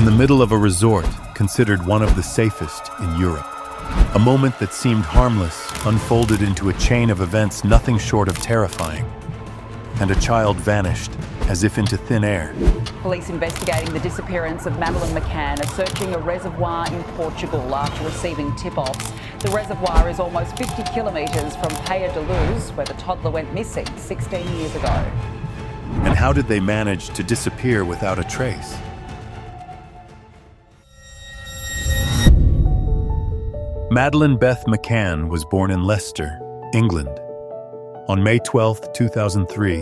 in the middle of a resort considered one of the safest in Europe. A moment that seemed harmless unfolded into a chain of events nothing short of terrifying, and a child vanished as if into thin air. Police investigating the disappearance of Madeleine McCann are searching a reservoir in Portugal after receiving tip-offs. The reservoir is almost 50 kilometres from Praia da Luz, where the toddler went missing 16 years ago. And how did they manage to disappear without a trace? Madeleine Beth McCann was born in Leicester, England, on May 12, 2003,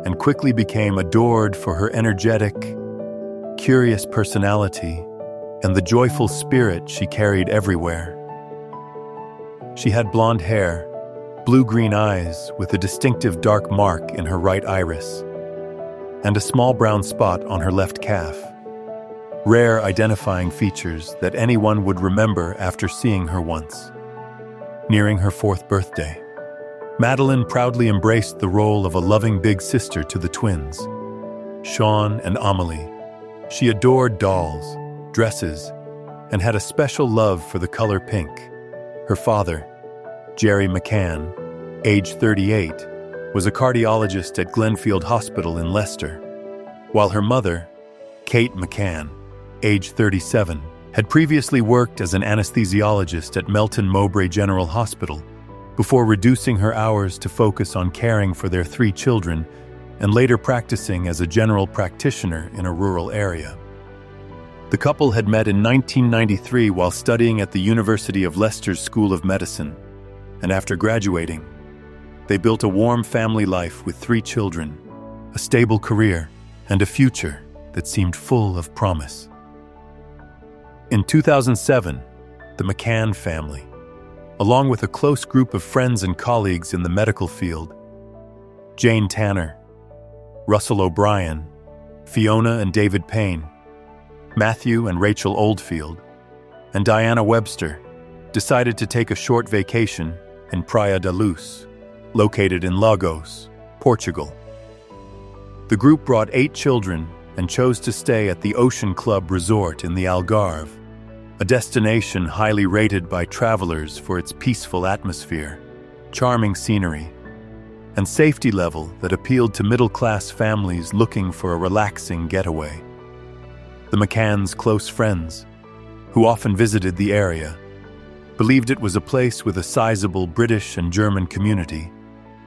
and quickly became adored for her energetic, curious personality and the joyful spirit she carried everywhere. She had blonde hair, blue-green eyes with a distinctive dark mark in her right iris, and a small brown spot on her left calf, rare identifying features that anyone would remember after seeing her once. Nearing her 4th birthday, Madeleine proudly embraced the role of a loving big sister to the twins, Sean and Amelie. She adored dolls, dresses, and had a special love for the color pink. Her father, Jerry McCann, age 38, was a cardiologist at Glenfield Hospital in Leicester, while her mother, Kate McCann, age 37, had previously worked as an anesthesiologist at Melton Mowbray General Hospital before reducing her hours to focus on caring for their 3 children and later practicing as a general practitioner in a rural area. The couple had met in 1993 while studying at the University of Leicester's School of Medicine, and after graduating, they built a warm family life with 3 children, a stable career, and a future that seemed full of promise. In 2007, the McCann family, along with a close group of friends and colleagues in the medical field, Jane Tanner, Russell O'Brien, Fiona and David Payne, Matthew and Rachel Oldfield, and Diana Webster, decided to take a short vacation in Praia da Luz, located in Lagos, Portugal. The group brought 8 children and chose to stay at the Ocean Club Resort in the Algarve, a destination highly rated by travelers for its peaceful atmosphere, charming scenery, and safety level that appealed to middle-class families looking for a relaxing getaway. The McCanns' close friends, who often visited the area, believed it was a place with a sizable British and German community,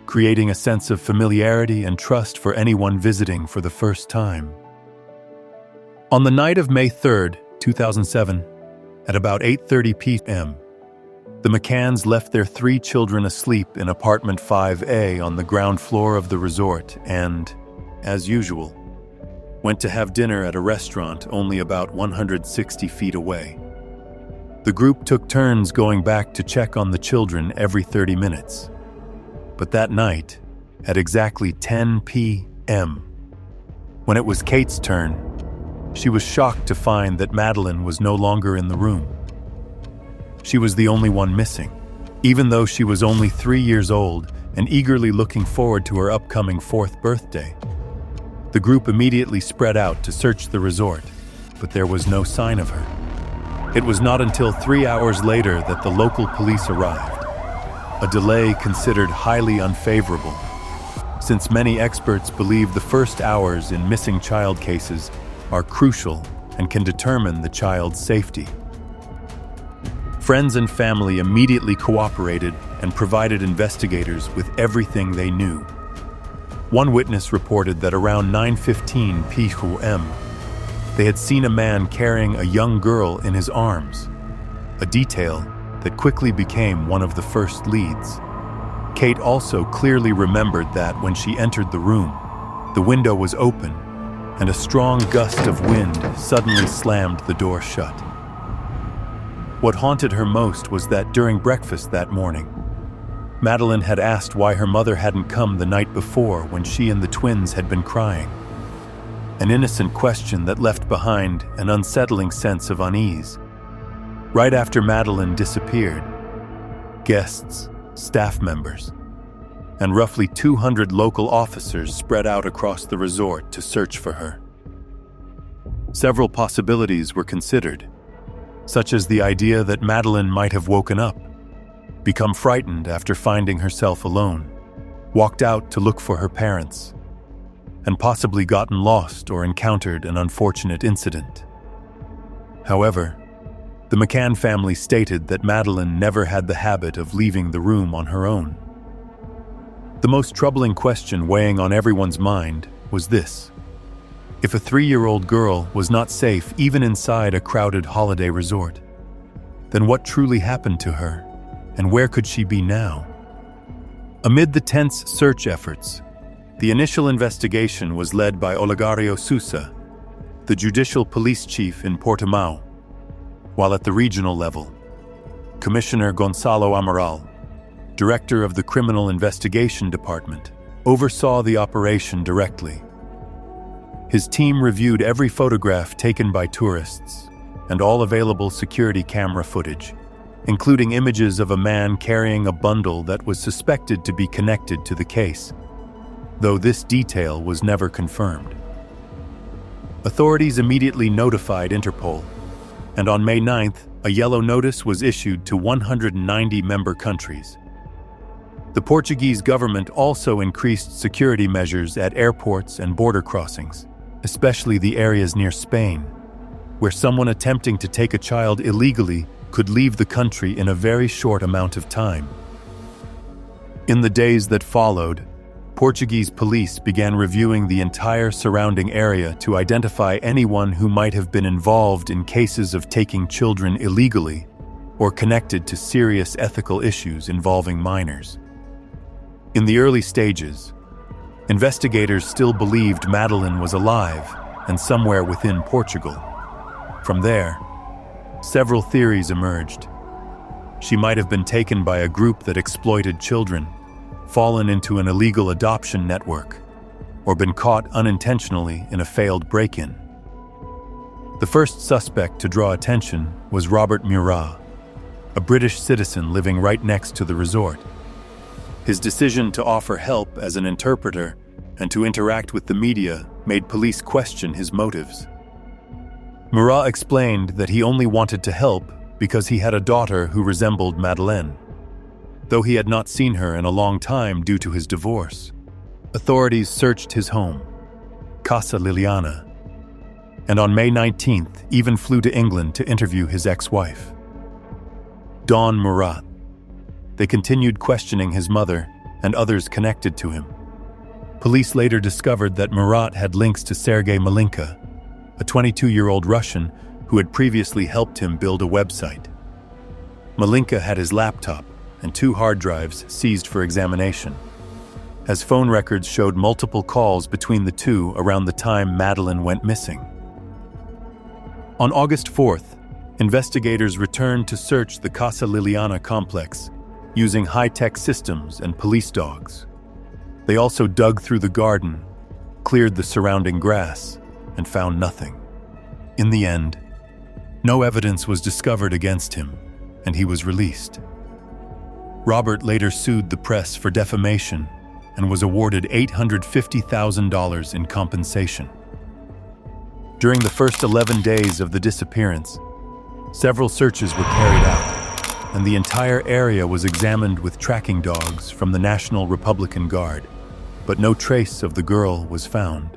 creating a sense of familiarity and trust for anyone visiting for the first time. On the night of May 3, 2007, at about 8:30 p.m., the McCanns left their 3 children asleep in apartment 5A on the ground floor of the resort and, as usual, went to have dinner at a restaurant only about 160 feet away. The group took turns going back to check on the children every 30 minutes. But that night, at exactly 10 p.m., when it was Kate's turn, she was shocked to find that Madeleine was no longer in the room. She was the only one missing, even though she was only 3 years old and eagerly looking forward to her upcoming 4th birthday. The group immediately spread out to search the resort, but there was no sign of her. It was not until 3 hours later that the local police arrived, a delay considered highly unfavorable, since many experts believe the first hours in missing child cases are crucial and can determine the child's safety. Friends and family immediately cooperated and provided investigators with everything they knew. One witness reported that around 9:15 p.m., they had seen a man carrying a young girl in his arms, a detail that quickly became one of the first leads. Kate also clearly remembered that when she entered the room, the window was open and a strong gust of wind suddenly slammed the door shut. What haunted her most was that during breakfast that morning, Madeleine had asked why her mother hadn't come the night before when she and the twins had been crying. An innocent question that left behind an unsettling sense of unease. Right after Madeleine disappeared, guests, staff members, and roughly 200 local officers spread out across the resort to search for her. Several possibilities were considered, such as the idea that Madeleine might have woken up, become frightened after finding herself alone, walked out to look for her parents, and possibly gotten lost or encountered an unfortunate incident. However, the McCann family stated that Madeleine never had the habit of leaving the room on her own. The most troubling question weighing on everyone's mind was this: if a 3-year-old girl was not safe even inside a crowded holiday resort, then what truly happened to her, and where could she be now? Amid the tense search efforts, the initial investigation was led by Olegario Sousa, the judicial police chief in Portimao, while at the regional level, Commissioner Gonçalo Amaral, director of the Criminal Investigation Department, oversaw the operation directly. His team reviewed every photograph taken by tourists and all available security camera footage, including images of a man carrying a bundle that was suspected to be connected to the case, though this detail was never confirmed. Authorities immediately notified Interpol, and on May 9th, a yellow notice was issued to 190 member countries. The Portuguese government also increased security measures at airports and border crossings, especially the areas near Spain, where someone attempting to take a child illegally could leave the country in a very short amount of time. In the days that followed, Portuguese police began reviewing the entire surrounding area to identify anyone who might have been involved in cases of taking children illegally or connected to serious ethical issues involving minors. In the early stages, investigators still believed Madeleine was alive and somewhere within Portugal. From there, several theories emerged. She might have been taken by a group that exploited children, fallen into an illegal adoption network, or been caught unintentionally in a failed break-in. The first suspect to draw attention was Robert Murat, a British citizen living right next to the resort. His decision to offer help as an interpreter and to interact with the media made police question his motives. Murat explained that he only wanted to help because he had a daughter who resembled Madeleine, though he had not seen her in a long time due to his divorce. Authorities searched his home, Casa Liliana, and on May 19th even flew to England to interview his ex-wife, Dawn Murat. They continued questioning his mother and others connected to him. Police later discovered that Murat had links to Sergei Malinka, a 22-year-old Russian who had previously helped him build a website. Malinka had his laptop and 2 hard drives seized for examination, as phone records showed multiple calls between the two around the time Madeleine went missing. On August 4th, investigators returned to search the Casa Liliana complex using high-tech systems and police dogs. They also dug through the garden, cleared the surrounding grass, and found nothing. In the end, no evidence was discovered against him, and he was released. Robert later sued the press for defamation and was awarded $850,000 in compensation. During the first 11 days of the disappearance, several searches were carried out, and the entire area was examined with tracking dogs from the National Republican Guard, but no trace of the girl was found.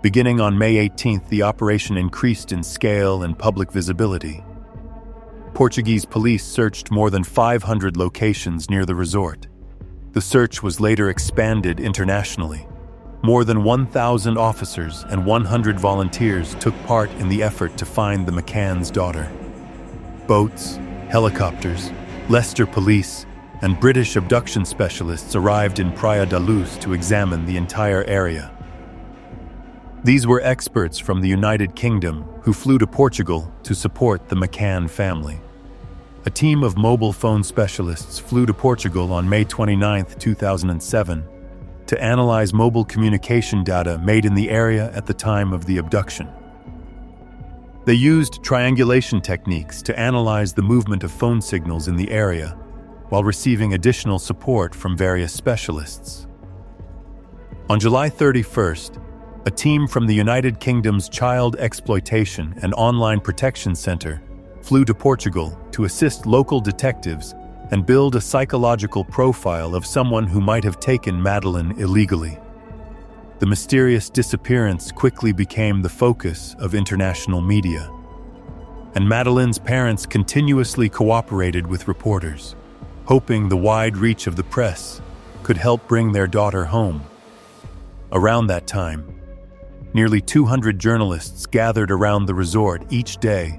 Beginning on May 18th, the operation increased in scale and public visibility. Portuguese police searched more than 500 locations near the resort. The search was later expanded internationally. More than 1,000 officers and 100 volunteers took part in the effort to find the McCann's daughter. Boats, helicopters, Leicester police, and British abduction specialists arrived in Praia da Luz to examine the entire area. These were experts from the United Kingdom who flew to Portugal to support the McCann family. A team of mobile phone specialists flew to Portugal on May 29, 2007, to analyze mobile communication data made in the area at the time of the abduction. They used triangulation techniques to analyze the movement of phone signals in the area, while receiving additional support from various specialists. On July 31st, a team from the United Kingdom's Child Exploitation and Online Protection Center flew to Portugal to assist local detectives and build a psychological profile of someone who might have taken Madeleine illegally. The mysterious disappearance quickly became the focus of international media, and Madeleine's parents continuously cooperated with reporters, hoping the wide reach of the press could help bring their daughter home. Around that time, nearly 200 journalists gathered around the resort each day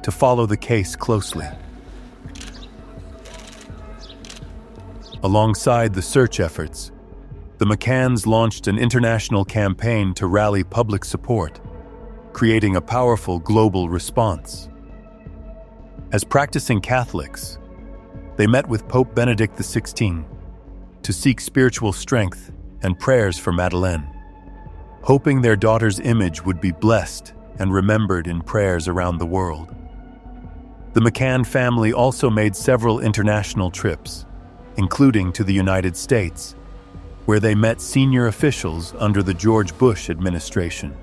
to follow the case closely. Alongside the search efforts, the McCanns launched an international campaign to rally public support, creating a powerful global response. As practicing Catholics, they met with Pope Benedict XVI to seek spiritual strength and prayers for Madeleine, hoping their daughter's image would be blessed and remembered in prayers around the world. The McCann family also made several international trips, including to the United States, where they met senior officials under the George Bush administration.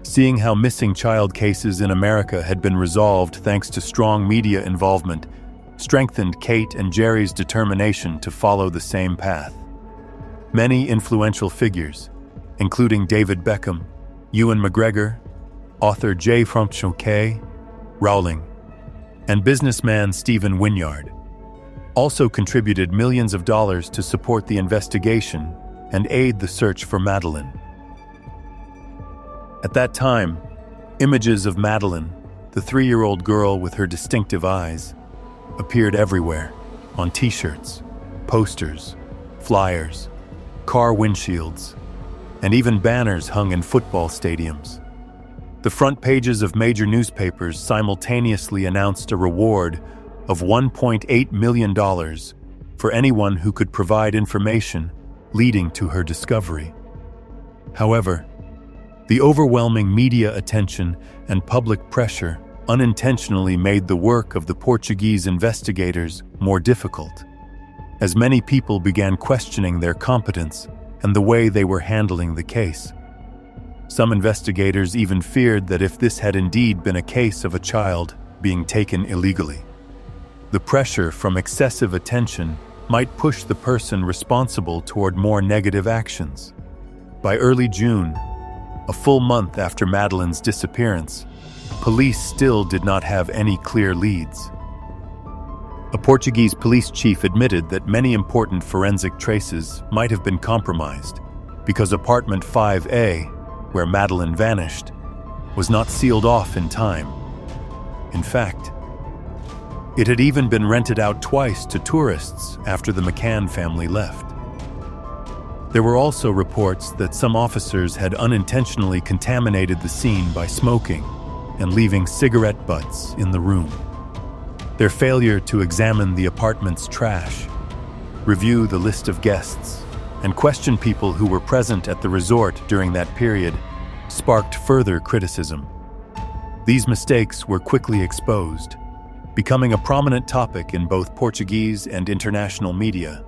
Seeing how missing child cases in America had been resolved thanks to strong media involvement strengthened Kate and Jerry's determination to follow the same path. Many influential figures, including David Beckham, Ewan McGregor, author J. Francois Rowling, and businessman Stephen Wynyard, also contributed millions of dollars to support the investigation and aid the search for Madeleine. At that time, images of Madeleine, the 3-year-old girl with her distinctive eyes, appeared everywhere, on t-shirts, posters, flyers, car windshields, and even banners hung in football stadiums. The front pages of major newspapers simultaneously announced a reward of $1.8 million for anyone who could provide information leading to her discovery. However, the overwhelming media attention and public pressure unintentionally made the work of the Portuguese investigators more difficult, as many people began questioning their competence and the way they were handling the case. Some investigators even feared that if this had indeed been a case of a child being taken illegally, the pressure from excessive attention might push the person responsible toward more negative actions. By early June, a full month after Madeleine's disappearance, police still did not have any clear leads. A Portuguese police chief admitted that many important forensic traces might have been compromised because apartment 5A, where Madeleine vanished, was not sealed off in time. In fact, it had even been rented out twice to tourists after the McCann family left. There were also reports that some officers had unintentionally contaminated the scene by smoking and leaving cigarette butts in the room. Their failure to examine the apartment's trash, review the list of guests, and question people who were present at the resort during that period sparked further criticism. These mistakes were quickly exposed, becoming a prominent topic in both Portuguese and international media.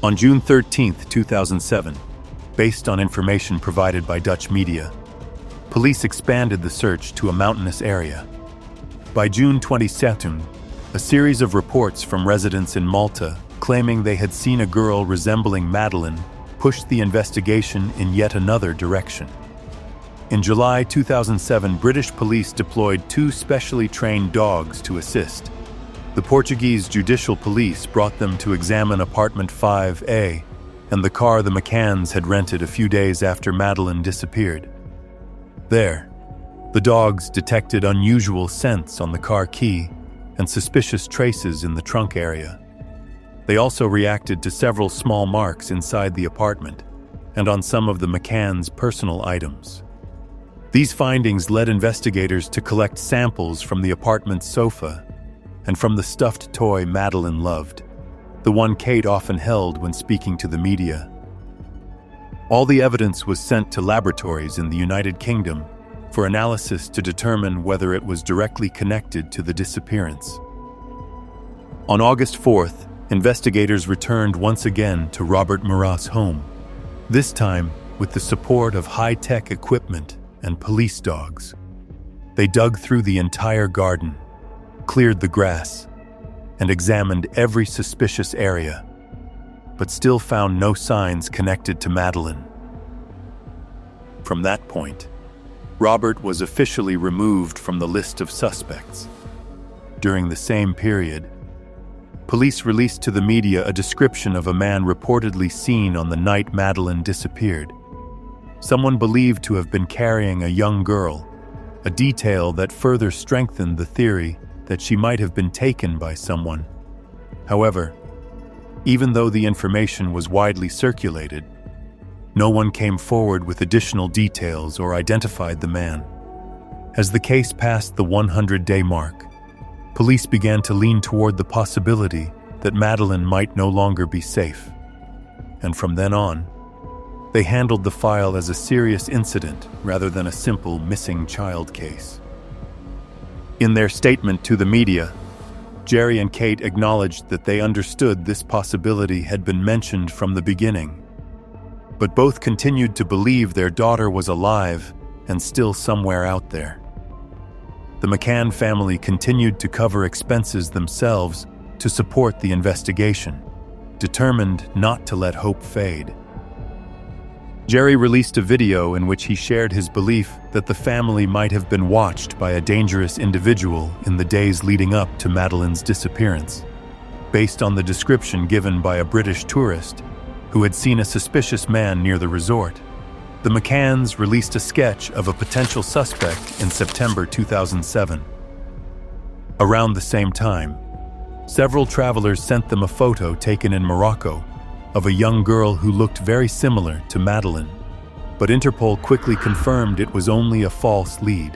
On June 13, 2007, based on information provided by Dutch media, police expanded the search to a mountainous area. By June 22, a series of reports from residents in Malta claiming they had seen a girl resembling Madeleine pushed the investigation in yet another direction. In July 2007, British police deployed 2 specially trained dogs to assist. The Portuguese judicial police brought them to examine apartment 5A and the car the McCanns had rented a few days after Madeleine disappeared. There, the dogs detected unusual scents on the car key and suspicious traces in the trunk area. They also reacted to several small marks inside the apartment and on some of the McCanns' personal items. These findings led investigators to collect samples from the apartment's sofa and from the stuffed toy Madeleine loved, the one Kate often held when speaking to the media. All the evidence was sent to laboratories in the United Kingdom for analysis to determine whether it was directly connected to the disappearance. On August 4th, investigators returned once again to Robert Murat's home, this time with the support of high-tech equipment and police dogs. They dug through the entire garden, cleared the grass, and examined every suspicious area, but still found no signs connected to Madeleine. From that point, Robert was officially removed from the list of suspects. During the same period, police released to the media a description of a man reportedly seen on the night Madeleine disappeared. Someone believed to have been carrying a young girl, a detail that further strengthened the theory that she might have been taken by someone. However, even though the information was widely circulated, no one came forward with additional details or identified the man. As the case passed the 100-day mark, police began to lean toward the possibility that Madeleine might no longer be safe. And from then on, they handled the file as a serious incident rather than a simple missing child case. In their statement to the media, Jerry and Kate acknowledged that they understood this possibility had been mentioned from the beginning, but both continued to believe their daughter was alive and still somewhere out there. The McCann family continued to cover expenses themselves to support the investigation, determined not to let hope fade. Jerry released a video in which he shared his belief that the family might have been watched by a dangerous individual in the days leading up to Madeleine's disappearance, based on the description given by a British tourist who had seen a suspicious man near the resort. The McCanns released a sketch of a potential suspect in September 2007. Around the same time, several travelers sent them a photo taken in Morocco of a young girl who looked very similar to Madeleine, but Interpol quickly confirmed it was only a false lead.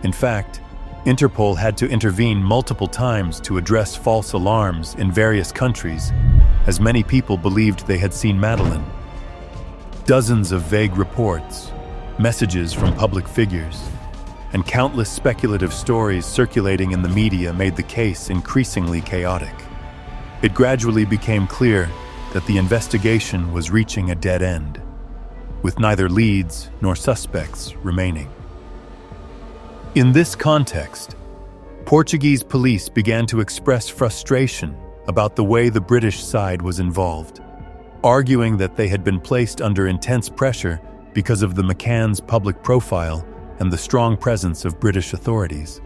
In fact, Interpol had to intervene multiple times to address false alarms in various countries, as many people believed they had seen Madeleine. Dozens of vague reports, messages from public figures, and countless speculative stories circulating in the media made the case increasingly chaotic. It gradually became clear that the investigation was reaching a dead end, with neither leads nor suspects remaining. In this context, Portuguese police began to express frustration about the way the British side was involved, arguing that they had been placed under intense pressure because of the McCann's public profile and the strong presence of British authorities.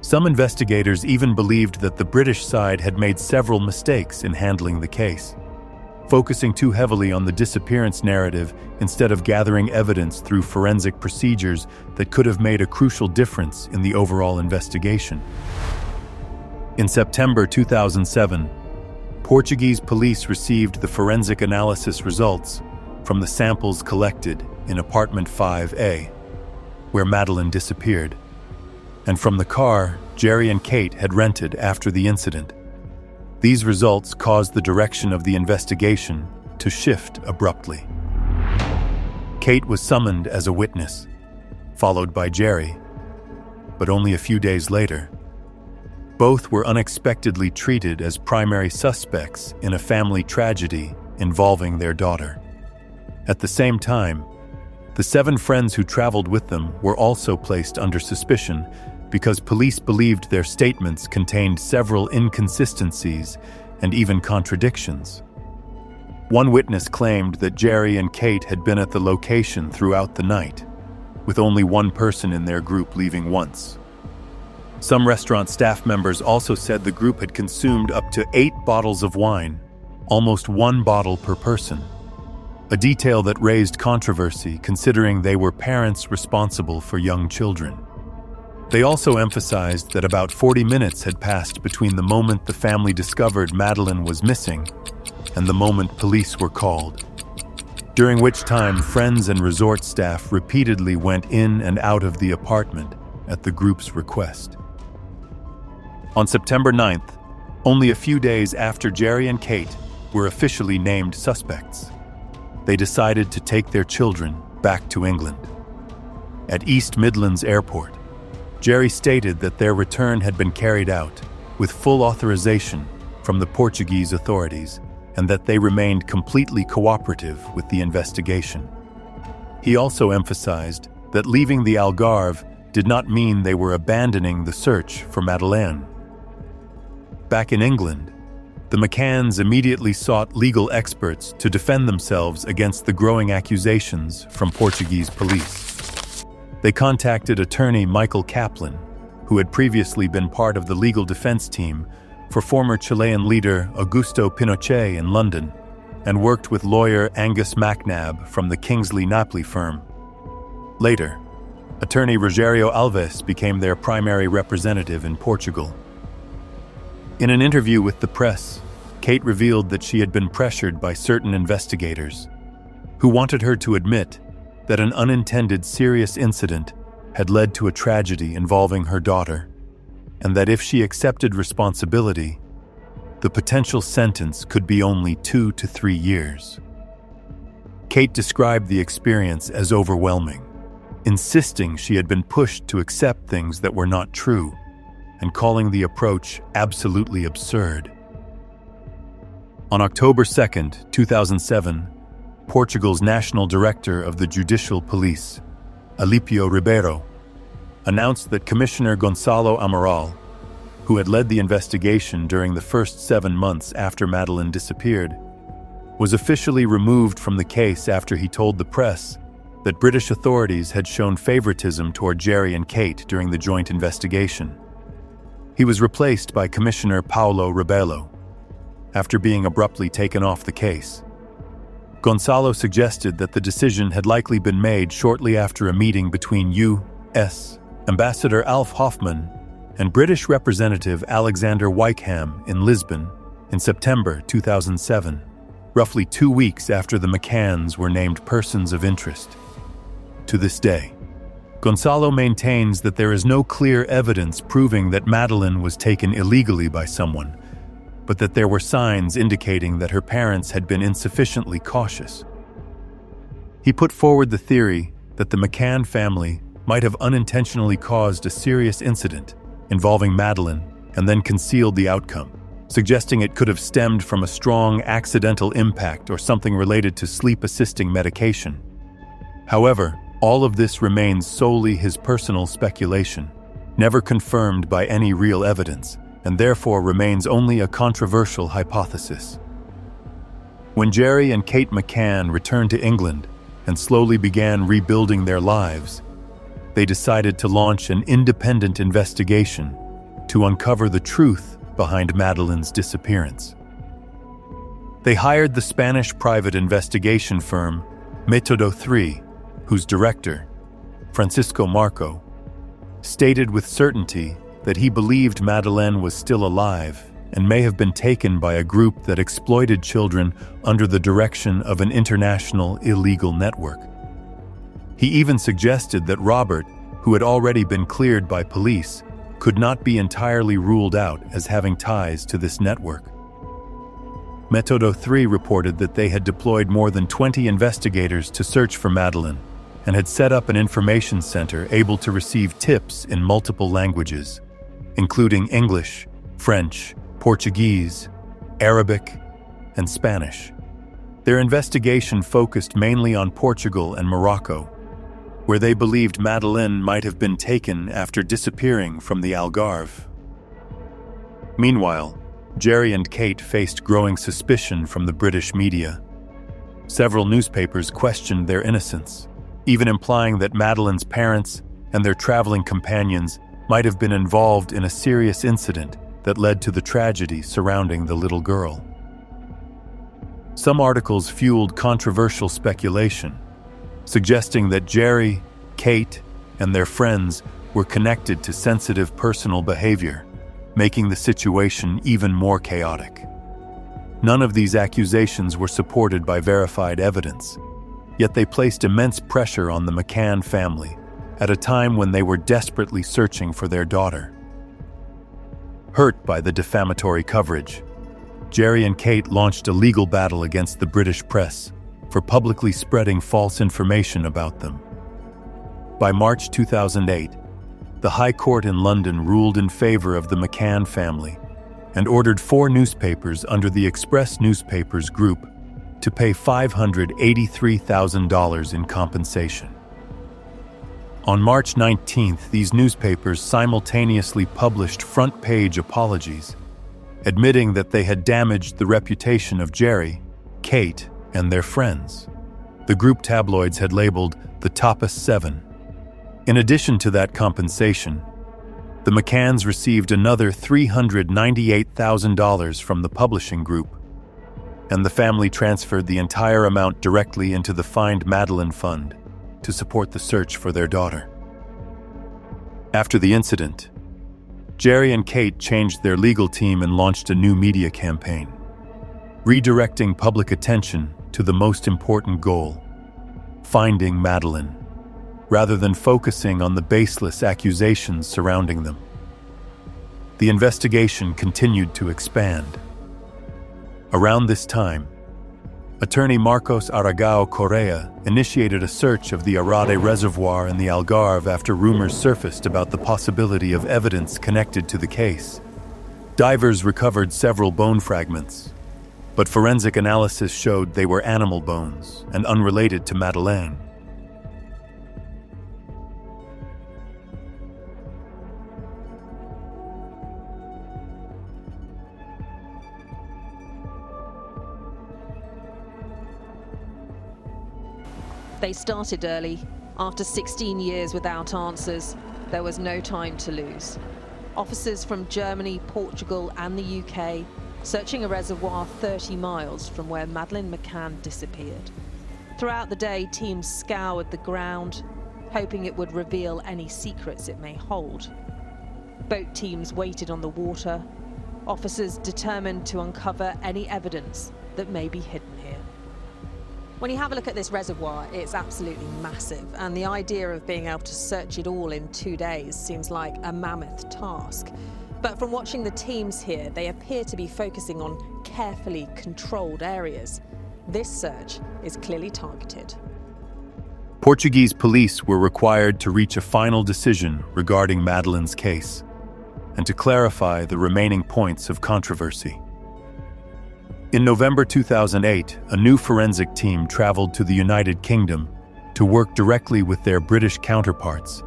Some investigators even believed that the British side had made several mistakes in handling the case, focusing too heavily on the disappearance narrative instead of gathering evidence through forensic procedures that could have made a crucial difference in the overall investigation. In September 2007, Portuguese police received the forensic analysis results from the samples collected in apartment 5A, where Madeleine disappeared, and from the car Jerry and Kate had rented after the incident. These results caused the direction of the investigation to shift abruptly. Kate was summoned as a witness, followed by Jerry, but only a few days later, both were unexpectedly treated as primary suspects in a family tragedy involving their daughter. At the same time, the 7 friends who traveled with them were also placed under suspicion because police believed their statements contained several inconsistencies and even contradictions. One witness claimed that Jerry and Kate had been at the location throughout the night, with only one person in their group leaving once. Some restaurant staff members also said the group had consumed up to 8 bottles of wine, almost 1 bottle per person, a detail that raised controversy considering they were parents responsible for young children. They also emphasized that about 40 minutes had passed between the moment the family discovered Madeleine was missing and the moment police were called, during which time friends and resort staff repeatedly went in and out of the apartment at the group's request. On September 9th, only a few days after Jerry and Kate were officially named suspects, they decided to take their children back to England. At East Midlands Airport, Jerry stated that their return had been carried out with full authorization from the Portuguese authorities and that they remained completely cooperative with the investigation. He also emphasized that leaving the Algarve did not mean they were abandoning the search for Madeleine. Back in England, the McCanns immediately sought legal experts to defend themselves against the growing accusations from Portuguese police. They contacted attorney Michael Kaplan, who had previously been part of the legal defense team for former Chilean leader Augusto Pinochet in London, and worked with lawyer Angus MacNab from the Kingsley Napoli firm. Later, attorney Rogério Alves became their primary representative in Portugal. In an interview with the press, Kate revealed that she had been pressured by certain investigators who wanted her to admit that an unintended serious incident had led to a tragedy involving her daughter, and that if she accepted responsibility, the potential sentence could be only 2 to 3 years. Kate described the experience as overwhelming, insisting she had been pushed to accept things that were not true, and calling the approach absolutely absurd. On October 2, 2007, Portugal's National Director of the Judicial Police, Alípio Ribeiro, announced that Commissioner Gonçalo Amaral, who had led the investigation during the first 7 months after Madeleine disappeared, was officially removed from the case after he told the press that British authorities had shown favoritism toward Jerry and Kate during the joint investigation. He was replaced by Commissioner Paulo Rebelo, after being abruptly taken off the case. Gonçalo suggested that the decision had likely been made shortly after a meeting between U.S. Ambassador Alf Hoffman and British Representative Alexander Wykeham in Lisbon in September 2007, roughly 2 weeks after the McCanns were named persons of interest. To this day, Gonçalo maintains that there is no clear evidence proving that Madeleine was taken illegally by someone, but that there were signs indicating that her parents had been insufficiently cautious. He put forward the theory that the McCann family might have unintentionally caused a serious incident involving Madeleine and then concealed the outcome, suggesting it could have stemmed from a strong accidental impact or something related to sleep-assisting medication. However, all of this remains solely his personal speculation, never confirmed by any real evidence, and therefore remains only a controversial hypothesis. When Jerry and Kate McCann returned to England and slowly began rebuilding their lives, they decided to launch an independent investigation to uncover the truth behind Madeleine's disappearance. They hired the Spanish private investigation firm Método 3, whose director, Francisco Marco, stated with certainty that he believed Madeleine was still alive and may have been taken by a group that exploited children under the direction of an international illegal network. He even suggested that Robert, who had already been cleared by police, could not be entirely ruled out as having ties to this network. Método 3 reported that they had deployed more than 20 investigators to search for Madeleine and had set up an information center able to receive tips in multiple languages, including English, French, Portuguese, Arabic, and Spanish. Their investigation focused mainly on Portugal and Morocco, where they believed Madeleine might have been taken after disappearing from the Algarve. Meanwhile, Jerry and Kate faced growing suspicion from the British media. Several newspapers questioned their innocence, even implying that Madeleine's parents and their traveling companions might have been involved in a serious incident that led to the tragedy surrounding the little girl. Some articles fueled controversial speculation, suggesting that Jerry, Kate, and their friends were connected to sensitive personal behavior, making the situation even more chaotic. None of these accusations were supported by verified evidence, yet they placed immense pressure on the McCann family at a time when they were desperately searching for their daughter. Hurt by the defamatory coverage, Jerry and Kate launched a legal battle against the British press for publicly spreading false information about them. By March 2008, the High Court in London ruled in favor of the McCann family and ordered 4 newspapers under the Express Newspapers Group to pay $583,000 in compensation. On March 19th, these newspapers simultaneously published front-page apologies, admitting that they had damaged the reputation of Jerry, Kate, and their friends. The group tabloids had labeled the Tapas 7. In addition to that compensation, the McCanns received another $398,000 from the publishing group, and the family transferred the entire amount directly into the Find Madeleine Fund to support the search for their daughter. After the incident, Jerry and Kate changed their legal team and launched a new media campaign, redirecting public attention to the most important goal: finding Madeleine, rather than focusing on the baseless accusations surrounding them. The investigation continued to expand. Around this time, attorney Marcos Aragao Correa initiated a search of the Arade Reservoir in the Algarve after rumors surfaced about the possibility of evidence connected to the case. Divers recovered several bone fragments, but forensic analysis showed they were animal bones and unrelated to Madeleine. They started early. After 16 years without answers, there was no time to lose. Officers from Germany, Portugal, and the UK searching a reservoir 30 miles from where Madeleine McCann disappeared. Throughout the day, teams scoured the ground, hoping it would reveal any secrets it may hold. Boat teams waited on the water, officers determined to uncover any evidence that may be hidden here. When you have a look at this reservoir, it's absolutely massive, and the idea of being able to search it all in 2 days seems like a mammoth task. But from watching the teams here, they appear to be focusing on carefully controlled areas. This search is clearly targeted. Portuguese police were required to reach a final decision regarding Madeleine's case and to clarify the remaining points of controversy. In November 2008, a new forensic team traveled to the United Kingdom to work directly with their British counterparts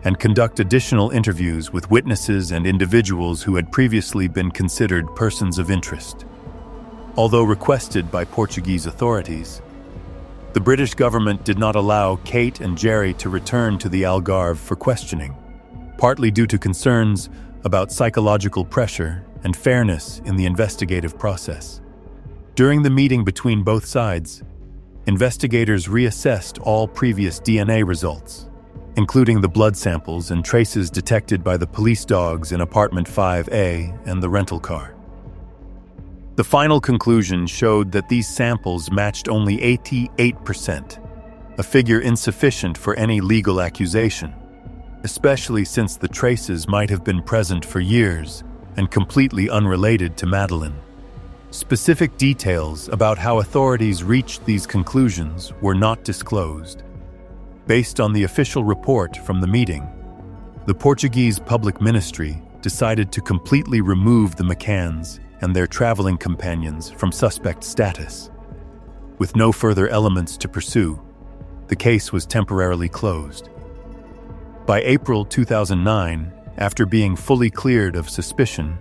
and conduct additional interviews with witnesses and individuals who had previously been considered persons of interest. Although requested by Portuguese authorities, the British government did not allow Kate and Jerry to return to the Algarve for questioning, partly due to concerns about psychological pressure and fairness in the investigative process. During the meeting between both sides, investigators reassessed all previous DNA results, including the blood samples and traces detected by the police dogs in apartment 5A and the rental car. The final conclusion showed that these samples matched only 88%, a figure insufficient for any legal accusation, especially since the traces might have been present for years and completely unrelated to Madeleine. Specific details about how authorities reached these conclusions were not disclosed. Based on the official report from the meeting, the Portuguese Public Ministry decided to completely remove the McCanns and their traveling companions from suspect status. With no further elements to pursue, the case was temporarily closed. By April 2009, after being fully cleared of suspicion,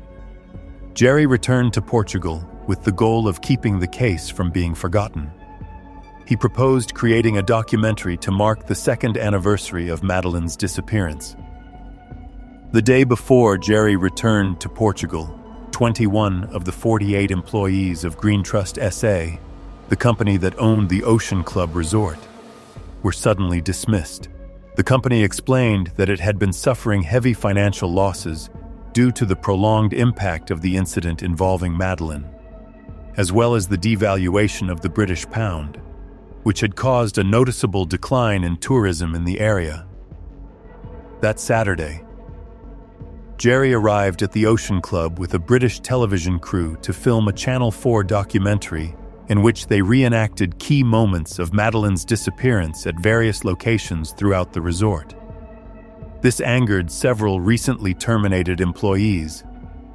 Jerry returned to Portugal with the goal of keeping the case from being forgotten. He proposed creating a documentary to mark the second anniversary of Madeleine's disappearance. The day before Jerry returned to Portugal, 21 of the 48 employees of Green Trust SA, the company that owned the Ocean Club Resort, were suddenly dismissed. The company explained that it had been suffering heavy financial losses due to the prolonged impact of the incident involving Madeleine, as well as the devaluation of the British pound, which had caused a noticeable decline in tourism in the area. That Saturday, Jerry arrived at the Ocean Club with a British television crew to film a Channel 4 documentary in which they reenacted key moments of Madeleine's disappearance at various locations throughout the resort. This angered several recently terminated employees,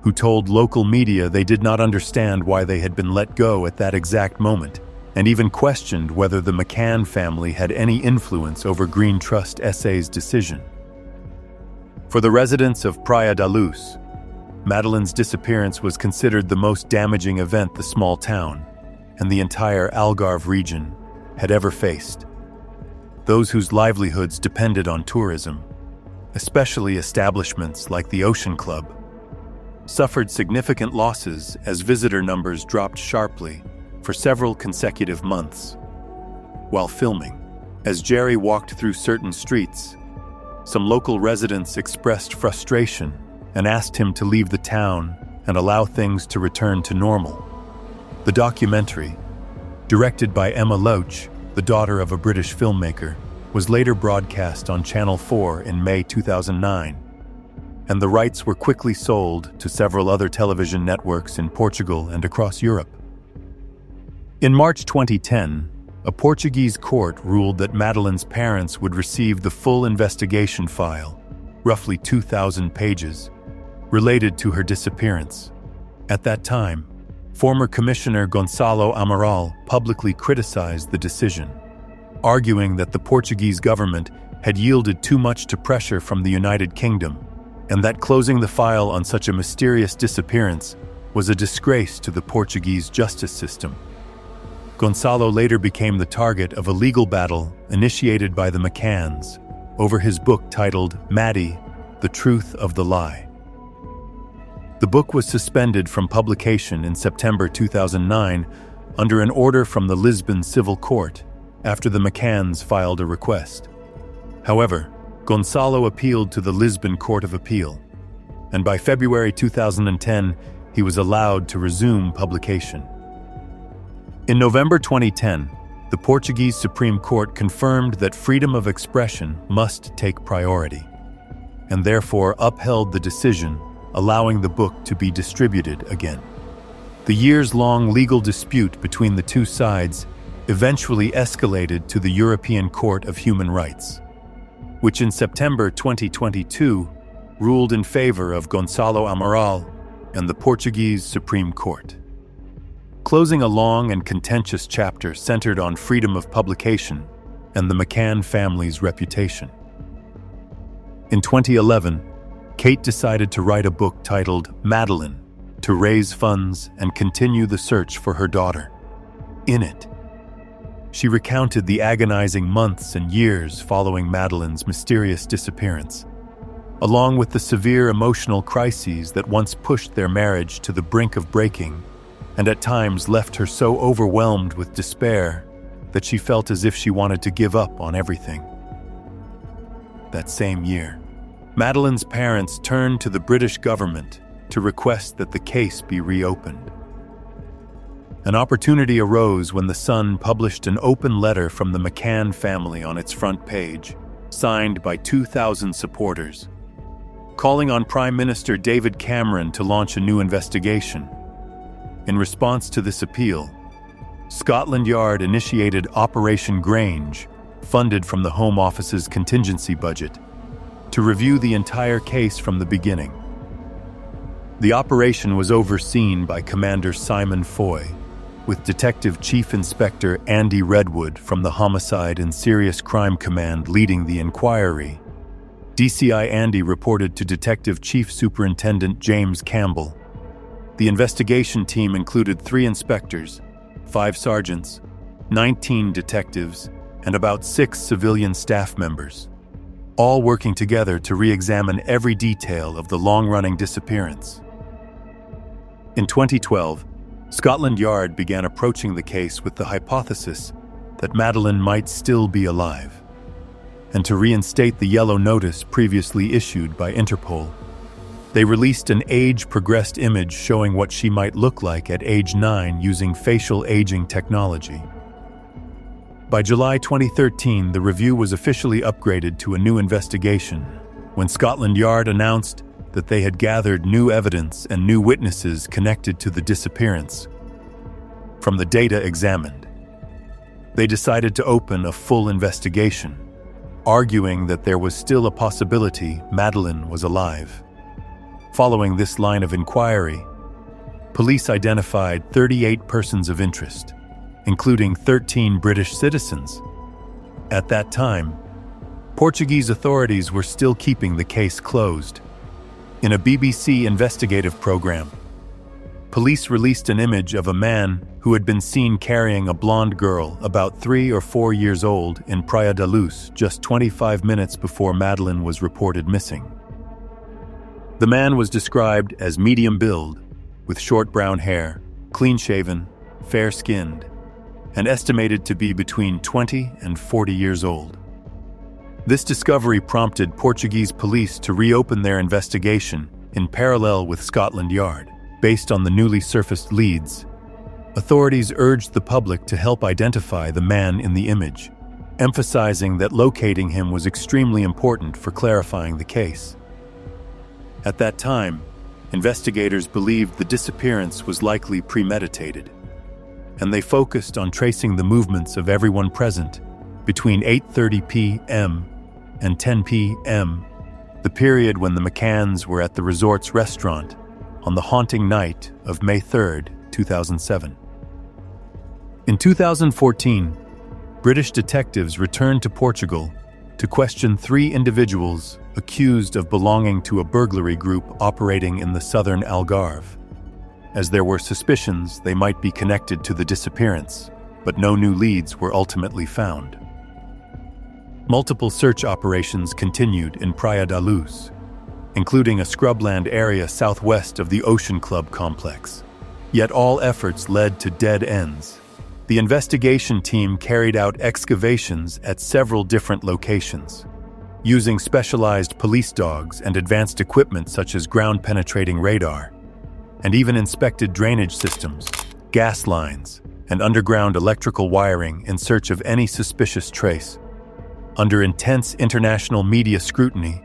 who told local media they did not understand why they had been let go at that exact moment, and even questioned whether the McCann family had any influence over Green Trust SA's decision. For the residents of Praia da Luz, Madeleine's disappearance was considered the most damaging event the small town and the entire Algarve region had ever faced. Those whose livelihoods depended on tourism, especially establishments like the Ocean Club, suffered significant losses as visitor numbers dropped sharply for several consecutive months. While filming, as Jerry walked through certain streets, some local residents expressed frustration and asked him to leave the town and allow things to return to normal. The documentary, directed by Emma Loach, the daughter of a British filmmaker, was later broadcast on Channel 4 in May 2009, and the rights were quickly sold to several other television networks in Portugal and across Europe. In March 2010, a Portuguese court ruled that Madeleine's parents would receive the full investigation file, roughly 2,000 pages, related to her disappearance. At that time, former Commissioner Gonçalo Amaral publicly criticized the decision, arguing that the Portuguese government had yielded too much to pressure from the United Kingdom, and that closing the file on such a mysterious disappearance was a disgrace to the Portuguese justice system. Gonçalo later became the target of a legal battle initiated by the McCanns over his book titled Maddie, The Truth of the Lie. The book was suspended from publication in September 2009 under an order from the Lisbon Civil Court after the McCanns filed a request. However, Gonçalo appealed to the Lisbon Court of Appeal, and by February 2010, he was allowed to resume publication. In November 2010, the Portuguese Supreme Court confirmed that freedom of expression must take priority, and therefore upheld the decision, allowing the book to be distributed again. The years-long legal dispute between the two sides eventually escalated to the European Court of Human Rights, which in September 2022 ruled in favor of Gonçalo Amaral and the Portuguese Supreme Court, closing a long and contentious chapter centered on freedom of publication and the McCann family's reputation. In 2011, Kate decided to write a book titled Madeleine to raise funds and continue the search for her daughter. In it, she recounted the agonizing months and years following Madeleine's mysterious disappearance, along with the severe emotional crises that once pushed their marriage to the brink of breaking and at times left her so overwhelmed with despair that she felt as if she wanted to give up on everything. That same year, Madeleine's parents turned to the British government to request that the case be reopened. An opportunity arose when The Sun published an open letter from the McCann family on its front page, signed by 2,000 supporters, calling on Prime Minister David Cameron to launch a new investigation. In response to this appeal, Scotland Yard initiated Operation Grange, funded from the Home Office's contingency budget, to review the entire case from the beginning. The operation was overseen by Commander Simon Foy, with Detective Chief Inspector Andy Redwood from the Homicide and Serious Crime Command leading the inquiry. DCI Andy reported to Detective Chief Superintendent James Campbell. The investigation team included 3 inspectors, 5 sergeants, 19 detectives, and about 6 civilian staff members, all working together to re-examine every detail of the long-running disappearance. In 2012, Scotland Yard began approaching the case with the hypothesis that Madeleine might still be alive, and to reinstate the yellow notice previously issued by Interpol. They released an age-progressed image showing what she might look like at age 9 using facial aging technology. By July 2013, the review was officially upgraded to a new investigation when Scotland Yard announced that they had gathered new evidence and new witnesses connected to the disappearance. From the data examined, they decided to open a full investigation, arguing that there was still a possibility Madeleine was alive. Following this line of inquiry, police identified 38 persons of interest, including 13 British citizens. At that time, Portuguese authorities were still keeping the case closed. In a BBC investigative program, police released an image of a man who had been seen carrying a blonde girl about 3 or 4 years old in Praia da Luz just 25 minutes before Madeleine was reported missing. The man was described as medium build, with short brown hair, clean-shaven, fair-skinned, and estimated to be between 20 and 40 years old. This discovery prompted Portuguese police to reopen their investigation in parallel with Scotland Yard. Based on the newly surfaced leads, authorities urged the public to help identify the man in the image, emphasizing that locating him was extremely important for clarifying the case. At that time, investigators believed the disappearance was likely premeditated, and they focused on tracing the movements of everyone present between 8:30 p.m. and 10 p.m., the period when the McCanns were at the resort's restaurant on the haunting night of May 3, 2007. In 2014, British detectives returned to Portugal to question 3 individuals accused of belonging to a burglary group operating in the southern Algarve, as there were suspicions they might be connected to the disappearance, but no new leads were ultimately found. Multiple search operations continued in Praia da Luz, including a scrubland area southwest of the Ocean Club complex. Yet all efforts led to dead ends. The investigation team carried out excavations at several different locations, using specialized police dogs and advanced equipment such as ground-penetrating radar, and even inspected drainage systems, gas lines, and underground electrical wiring in search of any suspicious trace. Under intense international media scrutiny,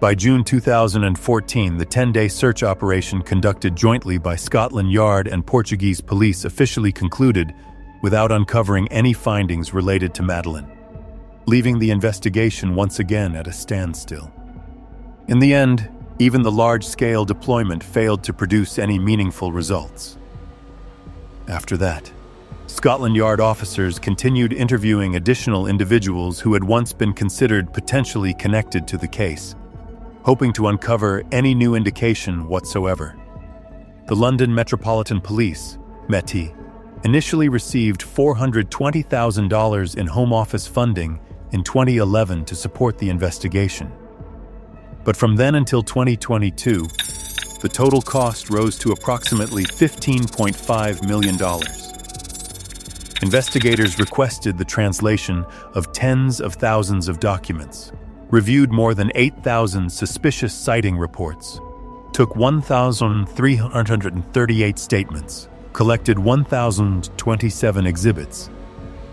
by June 2014, the 10-day search operation conducted jointly by Scotland Yard and Portuguese police officially concluded without uncovering any findings related to Madeleine, leaving the investigation once again at a standstill. In the end, even the large-scale deployment failed to produce any meaningful results. After that, Scotland Yard officers continued interviewing additional individuals who had once been considered potentially connected to the case, hoping to uncover any new indication whatsoever. The London Metropolitan Police, METI, initially received $420,000 in Home Office funding in 2011 to support the investigation. But from then until 2022, the total cost rose to approximately $15.5 million. Investigators requested the translation of tens of thousands of documents, reviewed more than 8,000 suspicious sighting reports, took 1,338 statements, collected 1,027 exhibits,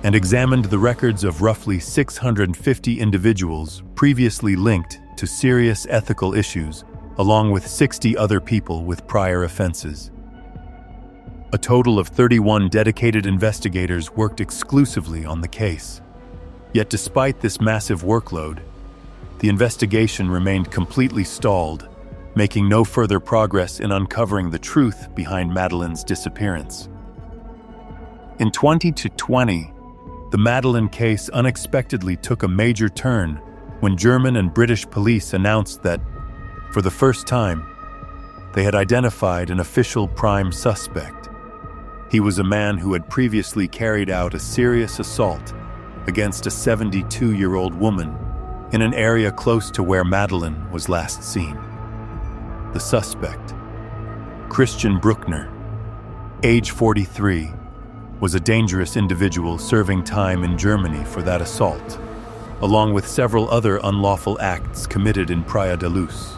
and examined the records of roughly 650 individuals previously linked to serious ethical issues, along with 60 other people with prior offenses. A total of 31 dedicated investigators worked exclusively on the case. Yet despite this massive workload, the investigation remained completely stalled, making no further progress in uncovering the truth behind Madeleine's disappearance. In 2020, the Madeleine case unexpectedly took a major turn when German and British police announced that, for the first time, they had identified an official prime suspect. He was a man who had previously carried out a serious assault against a 72-year-old woman in an area close to where Madeleine was last seen. The suspect, Christian Bruckner, age 43, was a dangerous individual serving time in Germany for that assault, along with several other unlawful acts committed in Praia da Luz,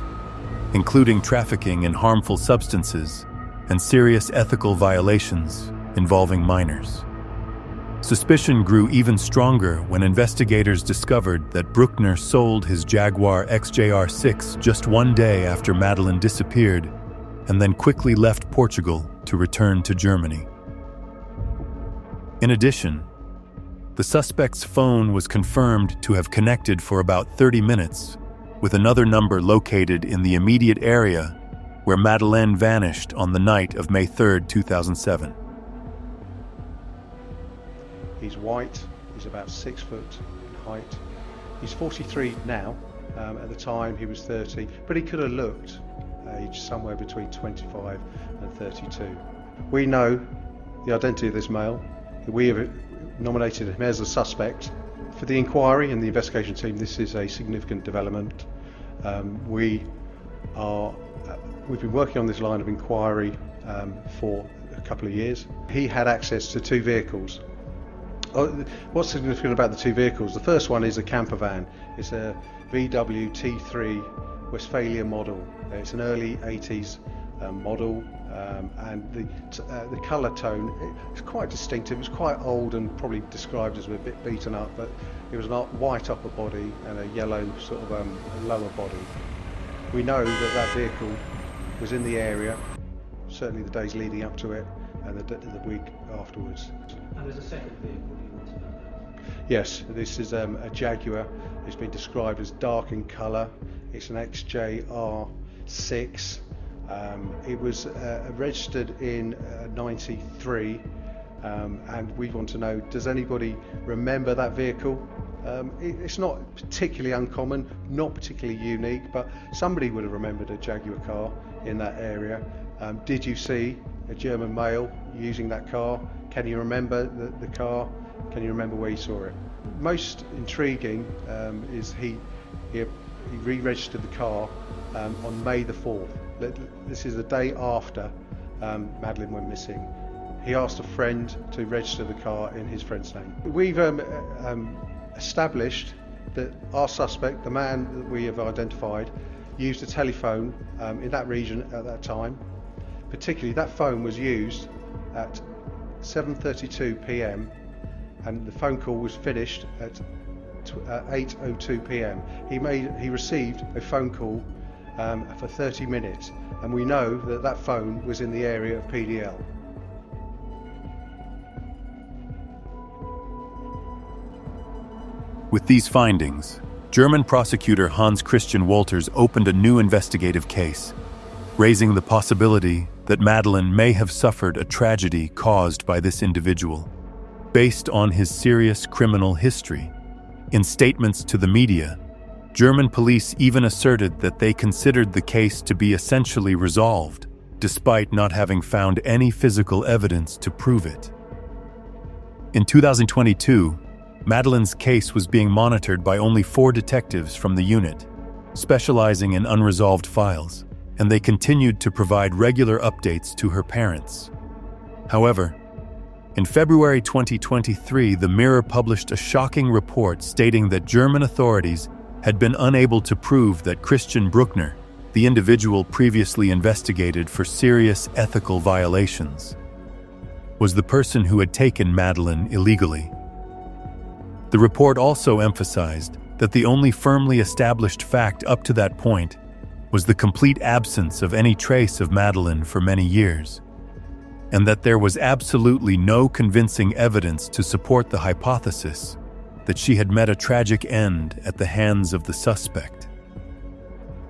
including trafficking in harmful substances and serious ethical violations involving minors. Suspicion grew even stronger when investigators discovered that Bruckner sold his Jaguar XJR6 just one day after Madeleine disappeared and then quickly left Portugal to return to Germany. In addition, the suspect's phone was confirmed to have connected for about 30 minutes with another number located in the immediate area where Madeleine vanished on the night of May 3, 2007. He's white, he's about 6 foot in height. He's 43 now, at the time he was 30, but he could have looked aged somewhere between 25 and 32. We know the identity of this male. We have nominated him as a suspect. For the inquiry and the investigation team, this is a significant development. We've been working on this line of inquiry for a couple of years. He had access to 2 vehicles. What's significant about the 2 vehicles? The first one is a camper van. It's a VW T3 Westphalia model. It's an early 80s model, and the colour tone is quite distinctive. It's quite old and probably described as a bit beaten up, but it was a white upper body and a yellow sort of lower body. We know that vehicle was in the area, certainly the days leading up to it and the week afterwards. And there's a second vehicle you want to know about? Yes, this is a Jaguar. It's been described as dark in colour. It's an XJR6. It was registered in '93, and we want to know, does anybody remember that vehicle? It's not particularly uncommon, not particularly unique, but somebody would have remembered a Jaguar car in that area. Did you see a German male using that car? Can you remember the car? Can you remember where you saw it? Most intriguing is he re-registered the car on May the 4th. This is the day after Madeleine went missing. He asked a friend to register the car in his friend's name. We've established that our suspect, the man that we have identified, used a telephone in that region at that time. Particularly, that phone was used at 7:32 p.m. and the phone call was finished at 8:02 p.m. He received a phone call for 30 minutes, and we know that phone was in the area of PDL. With these findings, German prosecutor Hans Christian Wolters opened a new investigative case, raising the possibility that Madeleine may have suffered a tragedy caused by this individual, based on his serious criminal history. In statements to the media, German police even asserted that they considered the case to be essentially resolved, despite not having found any physical evidence to prove it. In 2022, Madeleine's case was being monitored by only 4 detectives from the unit, specializing in unresolved files, and they continued to provide regular updates to her parents. However, in February 2023, the Mirror published a shocking report stating that German authorities had been unable to prove that Christian Bruckner, the individual previously investigated for serious ethical violations, was the person who had taken Madeleine illegally. The report also emphasized that the only firmly established fact up to that point was the complete absence of any trace of Madeleine for many years, and that there was absolutely no convincing evidence to support the hypothesis that she had met a tragic end at the hands of the suspect.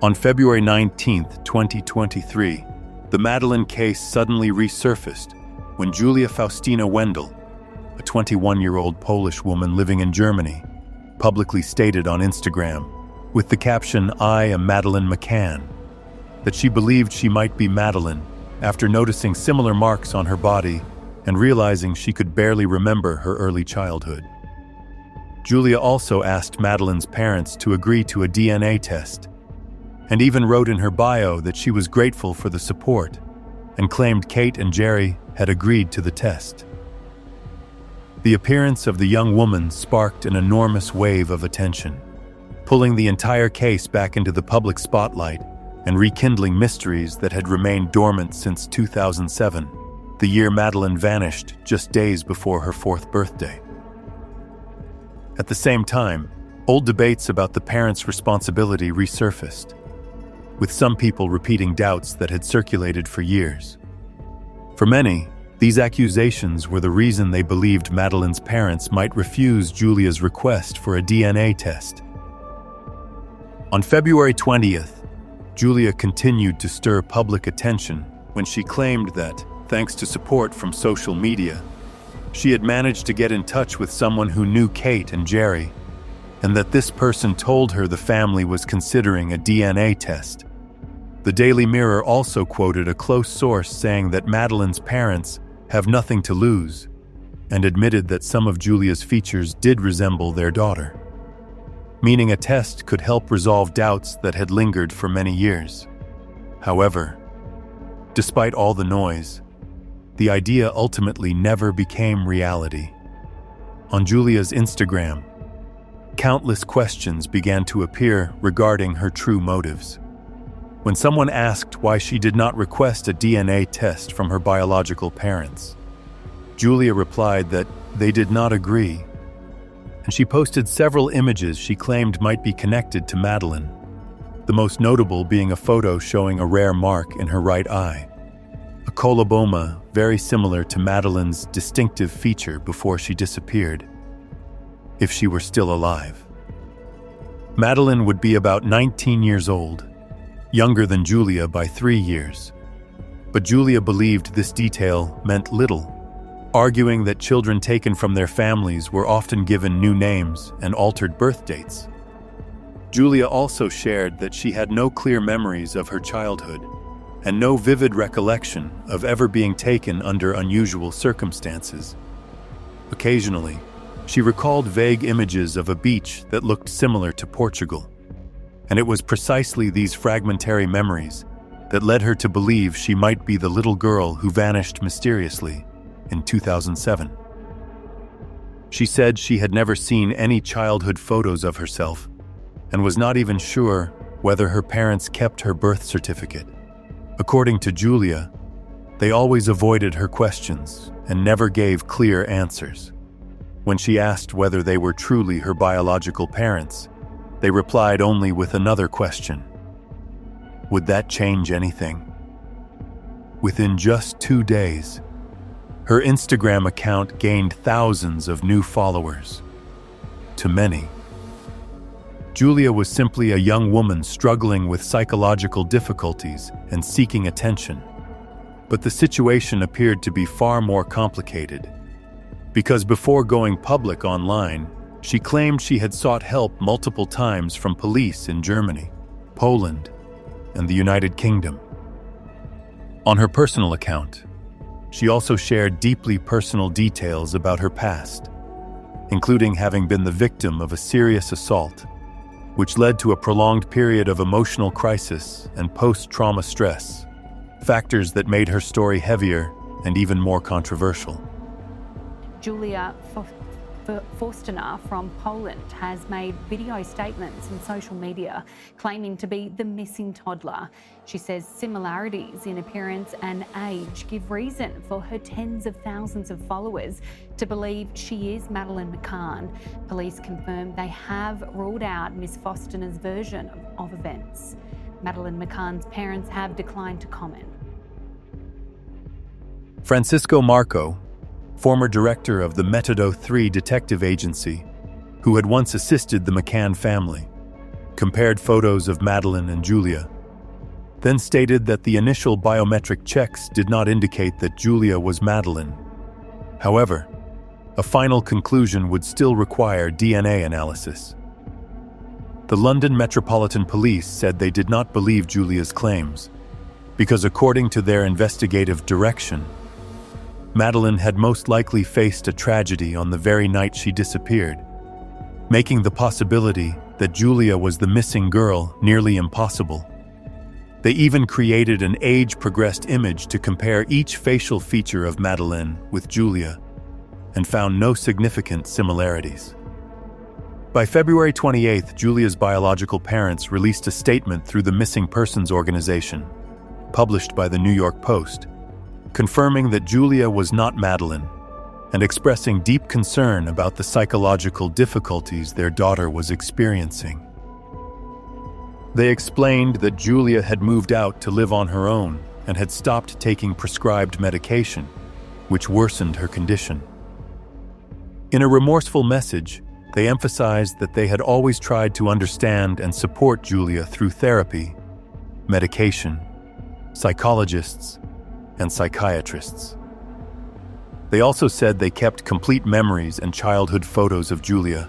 On February 19, 2023, the Madeleine case suddenly resurfaced when Julia Faustina Wendell, a 21-year-old Polish woman living in Germany, publicly stated on Instagram, with the caption, "I am Madeleine McCann," that she believed she might be Madeleine after noticing similar marks on her body and realizing she could barely remember her early childhood. Julia also asked Madeleine's parents to agree to a DNA test, and even wrote in her bio that she was grateful for the support and claimed Kate and Jerry had agreed to the test. The appearance of the young woman sparked an enormous wave of attention, pulling the entire case back into the public spotlight and rekindling mysteries that had remained dormant since 2007, the year Madeleine vanished just days before her 4th birthday. At the same time, old debates about the parents' responsibility resurfaced, with some people repeating doubts that had circulated for years. For many, these accusations were the reason they believed Madeleine's parents might refuse Julia's request for a DNA test. On February 20th, Julia continued to stir public attention when she claimed that, thanks to support from social media, She had managed to get in touch with someone who knew Kate and Jerry, and that this person told her the family was considering a DNA test. The Daily Mirror also quoted a close source saying that Madeleine's parents have nothing to lose, and admitted that some of Julia's features did resemble their daughter, meaning a test could help resolve doubts that had lingered for many years. However, despite all the noise, the idea ultimately never became reality. On Julia's Instagram, countless questions began to appear regarding her true motives. When someone asked why she did not request a DNA test from her biological parents, Julia replied that they did not agree, and she posted several images she claimed might be connected to Madeleine, the most notable being a photo showing a rare mark in her right eye, a coloboma very similar to Madeleine's distinctive feature before she disappeared, if she were still alive. Madeleine would be about 19 years old, younger than Julia by 3 years, but Julia believed this detail meant little, arguing that children taken from their families were often given new names and altered birth dates. Julia also shared that she had no clear memories of her childhood and no vivid recollection of ever being taken under unusual circumstances. Occasionally, she recalled vague images of a beach that looked similar to Portugal, and it was precisely these fragmentary memories that led her to believe she might be the little girl who vanished mysteriously in 2007. She said she had never seen any childhood photos of herself and was not even sure whether her parents kept her birth certificate. According to Julia, they always avoided her questions and never gave clear answers. When she asked whether they were truly her biological parents, they replied only with another question. Would that change anything? Within just 2 days, her Instagram account gained thousands of new followers. To many, Julia was simply a young woman struggling with psychological difficulties and seeking attention. But the situation appeared to be far more complicated, because before going public online, she claimed she had sought help multiple times from police in Germany, Poland, and the United Kingdom. On her personal account, she also shared deeply personal details about her past, including having been the victim of a serious assault, which led to a prolonged period of emotional crisis and post-trauma stress, factors that made her story heavier and even more controversial. Julia Forstner from Poland has made video statements in social media claiming to be the missing toddler. She says similarities in appearance and age give reason for her tens of thousands of followers to believe she is Madeleine McCann. Police confirm they have ruled out Ms. Forstner's version of events. Madeleine McCann's parents have declined to comment. Francisco Marco, former director of the Metodo 3 detective agency, who had once assisted the McCann family, compared photos of Madeleine and Julia, then stated that the initial biometric checks did not indicate that Julia was Madeleine. However, a final conclusion would still require DNA analysis. The London Metropolitan Police said they did not believe Julia's claims, because according to their investigative direction, Madeleine had most likely faced a tragedy on the very night she disappeared, making the possibility that Julia was the missing girl nearly impossible. They even created an age-progressed image to compare each facial feature of Madeleine with Julia, and found no significant similarities. By February 28th, Julia's biological parents released a statement through the Missing Persons Organization, published by the New York Post, confirming that Julia was not Madeleine and expressing deep concern about the psychological difficulties their daughter was experiencing. They explained that Julia had moved out to live on her own and had stopped taking prescribed medication, which worsened her condition. In a remorseful message, they emphasized that they had always tried to understand and support Julia through therapy, medication, psychologists, and psychiatrists. They also said they kept complete memories and childhood photos of Julia,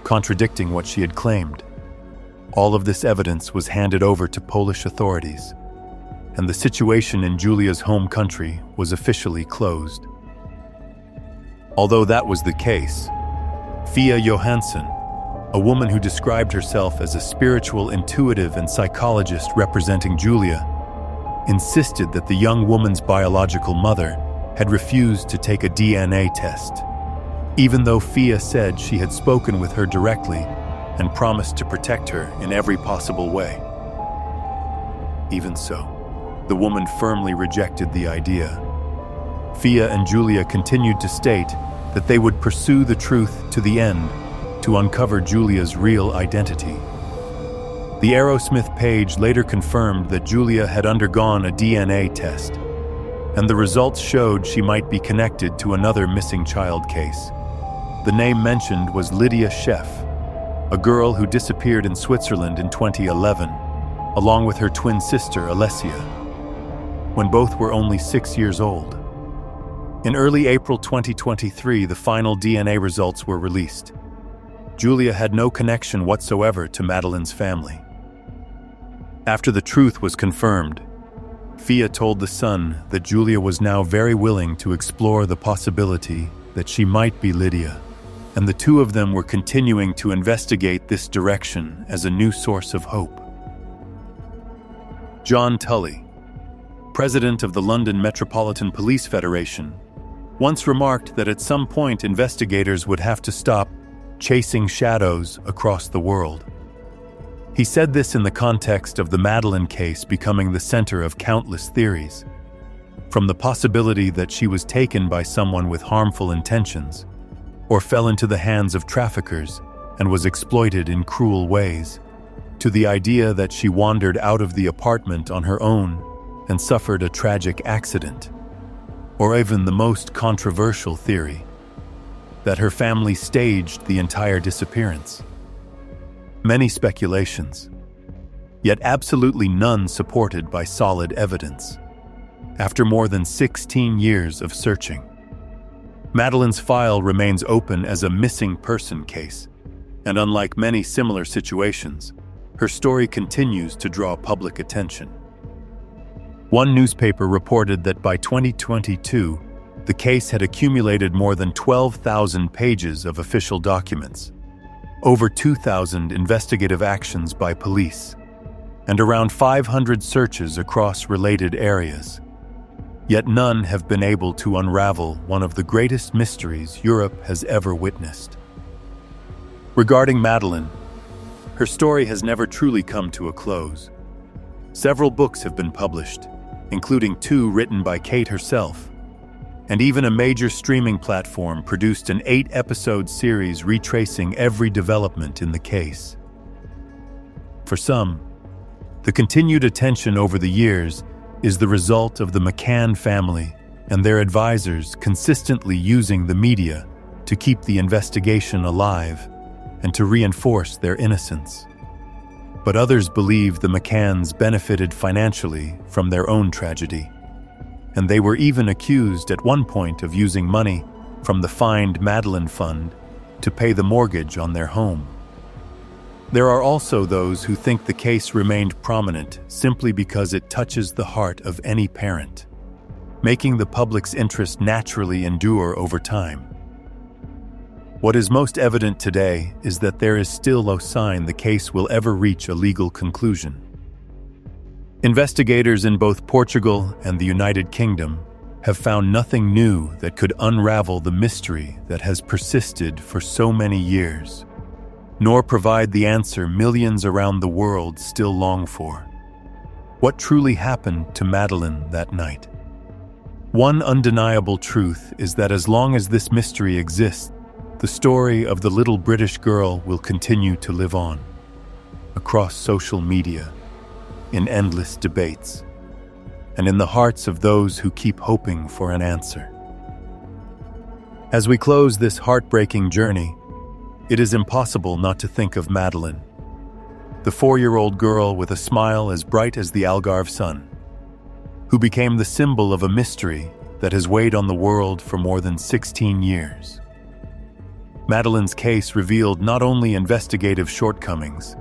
contradicting what she had claimed. All of this evidence was handed over to Polish authorities, and the situation in Julia's home country was officially closed. Although that was the case, Fia Johansson, a woman who described herself as a spiritual intuitive and psychologist representing Julia, insisted that the young woman's biological mother had refused to take a DNA test, even though Fia said she had spoken with her directly and promised to protect her in every possible way. Even so, the woman firmly rejected the idea. Fia and Julia continued to state that they would pursue the truth to the end to uncover Julia's real identity. The Aerosmith page later confirmed that Julia had undergone a DNA test, and the results showed she might be connected to another missing child case. The name mentioned was Lydia Sheff, a girl who disappeared in Switzerland in 2011, along with her twin sister Alessia, when both were only 6 years old. In early April 2023, the final DNA results were released. Julia had no connection whatsoever to Madeleine's family. After the truth was confirmed, Fia told The Sun that Julia was now very willing to explore the possibility that she might be Lydia, and the two of them were continuing to investigate this direction as a new source of hope. John Tully, president of the London Metropolitan Police Federation, once remarked that at some point investigators would have to stop chasing shadows across the world. He said this in the context of the Madeleine case becoming the center of countless theories, from the possibility that she was taken by someone with harmful intentions, or fell into the hands of traffickers and was exploited in cruel ways, to the idea that she wandered out of the apartment on her own and suffered a tragic accident, or even the most controversial theory, that her family staged the entire disappearance. Many speculations, yet absolutely none supported by solid evidence. After more than 16 years of searching, Madeleine's file remains open as a missing person case, and unlike many similar situations, her story continues to draw public attention. One newspaper reported that by 2022, the case had accumulated more than 12,000 pages of official documents, over 2,000 investigative actions by police, and around 500 searches across related areas. Yet none have been able to unravel one of the greatest mysteries Europe has ever witnessed. Regarding Madeleine, her story has never truly come to a close. Several books have been published, including 2 written by Kate herself, and even a major streaming platform produced an 8-episode series retracing every development in the case. For some, the continued attention over the years is the result of the McCann family and their advisors consistently using the media to keep the investigation alive and to reinforce their innocence. But others believe the McCanns benefited financially from their own tragedy, and they were even accused at one point of using money from the Find Madeleine Fund to pay the mortgage on their home. There are also those who think the case remained prominent simply because it touches the heart of any parent, making the public's interest naturally endure over time. What is most evident today is that there is still no sign the case will ever reach a legal conclusion. Investigators in both Portugal and the United Kingdom have found nothing new that could unravel the mystery that has persisted for so many years, nor provide the answer millions around the world still long for. What truly happened to Madeleine that night? One undeniable truth is that as long as this mystery exists, the story of the little British girl will continue to live on, across social media, in endless debates, and in the hearts of those who keep hoping for an answer. As we close this heartbreaking journey, it is impossible not to think of Madeleine, the 4-year-old girl with a smile as bright as the Algarve sun, who became the symbol of a mystery that has weighed on the world for more than 16 years. Madeleine's case revealed not only investigative shortcomings,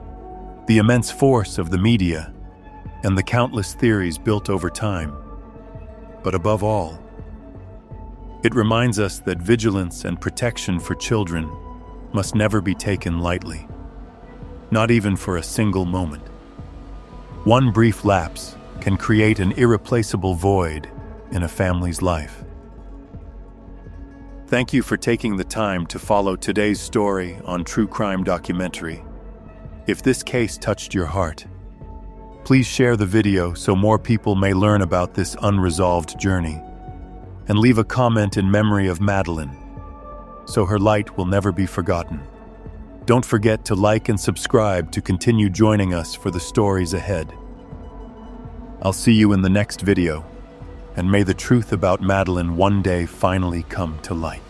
the immense force of the media, and the countless theories built over time, but above all, it reminds us that vigilance and protection for children must never be taken lightly, not even for a single moment. One brief lapse can create an irreplaceable void in a family's life. Thank you for taking the time to follow today's story on True Crime Documentary. If this case touched your heart, please share the video so more people may learn about this unresolved journey, and leave a comment in memory of Madeleine, so her light will never be forgotten. Don't forget to like and subscribe to continue joining us for the stories ahead. I'll see you in the next video, and may the truth about Madeleine one day finally come to light.